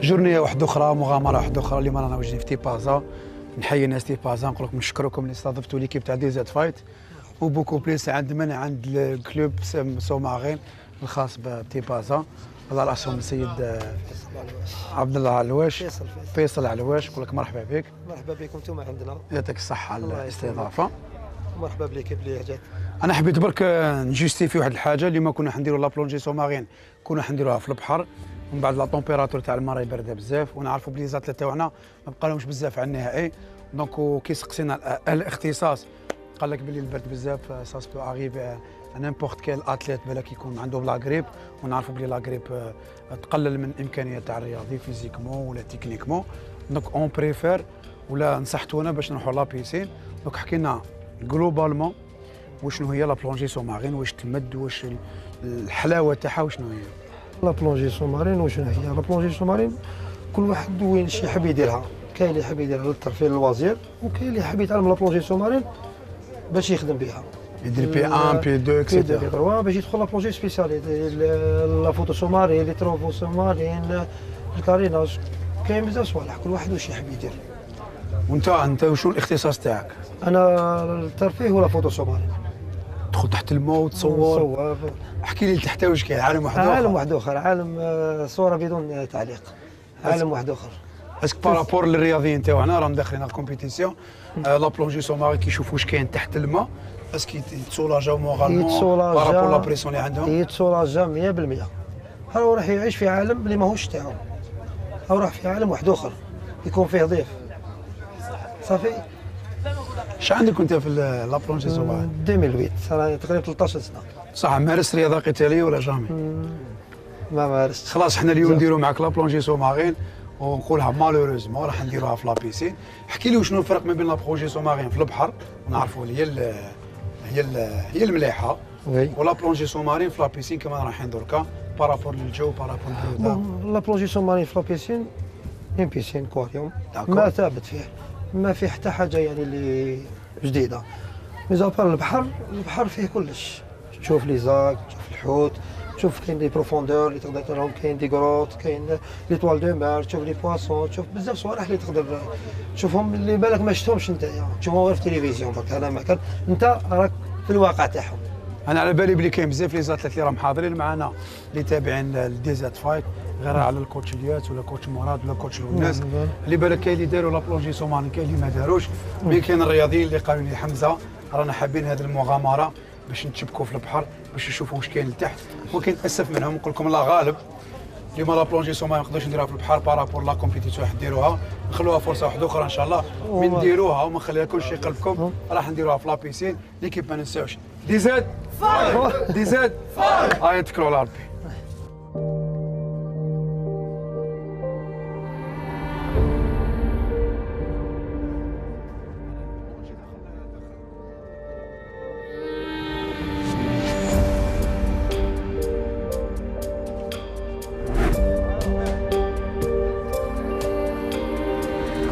جورنيه واحده اخرى، مغامره واحده اخرى. اليوم رانا واجدين في تيبازا. نحيي الناس تيبازا، نقول لكم نشكركم اللي استضفتوا ليكيب تاع دي زاد فايت، وبوكو بليس عند الكلوب سومارين الخاص بتيبازا. الله راسهم السيد عبد الله علواش، فيصل علواش. نقول لك مرحبا بك. مرحبا بكم انتم عندنا، يعطيك الصحه على الاستضافه. مرحبا بليكيب اللي جات. انا حبيت برك نجيستيفي واحد الحاجه اللي ما كنا حنديروا لا بلونجي سومارين، كنا حنديروها في البحر. ومن بعد لا طومبيراتور تاع الماء راهي بارده بزاف، ونعرفوا بلي زاتله تاعنا ما بقالهمش بزاف على النهائي. دونك كي سقسينا الاختصاص قال لك بلي البرد بزاف ساس بو اريفي نيمبورت كيل اتليت بالك يكون عندهم لا غريب، ونعرفوا بلي لا غريب تقلل من الامكانيات تاع الرياضي فيزيكمون ولا تكنيكمون. دونك اون بريفير ولا نصحتونا باش نروحوا لا بيسين. دونك حكينا جلوبالمون وشنو هي لا بلونجي سومارين، واش تمد، واش الحلاوه تاعها، وشنو هي لا بلونجي سومارين. وشنو هي لا بلونجي سومارين؟ كل واحد وين شي يحب يديرها. كاين اللي يحب يديرها للترفيه للوزير، وكاين اللي يحب يتعلم لا بلونجي سومارين باش يخدم بها، يدير بي 1 بي 2 اكسيتيرا، بي 3 باش يدخل لا بلونجي سبيسيالي، لا فوتو سومارين، لي تروفو سومارين، الكاريناج. كاين بزاف صوالح، كل واحد واش يحب يدير. وانت وشنو الاختصاص تاعك؟ انا الترفيه ولا فوتو سومارين. تدخل تحت الماء وتصور. احكي لي تحت واش كاين عالم واحد اخر. عالم واحد اخر، عالم صوره بدون تعليق، عالم واحد اخر. اسك بارابور للرياضيين تاعنا راهم داخلين على الكومبيتيسيون، لا بلونجي سوماري كيشوفوا واش كاين تحت الماء، اسك يتسولاجاو مورالمون بارابور لا بريسيون اللي عندهم. يتسولاجا 100%. هو راح يعيش في عالم اللي ماهوش تاعو، او راح في عالم واحد اخر يكون فيه ضيف صافي. اش عندك انت في لا بلونجي سوماري؟ 2008 صار تقريبا 13 سنه. صح، مارس رياضه قتاليه ولا جامي؟ ما مارست. خلاص حنا اليوم نديروا معك لا بلونجي سومارين، ونقولها مالوريزمون راح نديروها في لا بيسين. احكي لي وشنو الفرق ما بين لا بلونجي سومارين في البحر، ونعرفوا هي المليحه، ولا بلونجي سومارين في لا بيسين كما رايحين دركا بارابور للجو بارابور للبروده. لا بلونجي سومارين في لا بيسين، اون بيسين كوريوم ما ثابت فيه، ما فيه حتى حاجه يعني اللي جديده. ميزابار البحر فيه كلش، تشوف لي زاك، تشوف الحوت، تشوف كاين دي بروفوندور اللي تقدر تراهم، كاين دي غروت، كاين لي طوال دو مار، تشوف لي بواسون، تشوف بزاف صوالح اللي تقدر تشوفهم اللي بالك ما شفتهمش نتايا، تشوفهم غير في التلفزيون. برك هذا ما كان، انت راك في الواقع تاعهم. انا على بالي بلي كاين بزاف لي زاتلات اللي راهم حاضرين معنا اللي تابعين لدي زاد فايت، غير على الكوتش اليات ولا كوتش مراد ولا كوتش لوناس، اللي بالك كاين اللي داروا لا بلونجي سومارين، كاين اللي ما داروش. مي كاين الرياضيين اللي قالوا لي حمزه رانا حابين هذه المغامره باش نتشبكوا في البحر باش نشوفوا واش كاين لتحت. ولكن اسف منهم نقول لكم لا غالب اليوم لا بلونجي سومارين ما نقدروش نديروها في البحر بارابور لا كومبيتيسيون راح نديروها، نخلوها فرصه واحده اخرى ان شاء الله من نديروها وما نخليها كل شيء قلبكم. راح نديروها في لا بيسين. ليكيب ما ننساوش دي زاد فايت، دي زاد فايت. هاي تكلوا على ربي.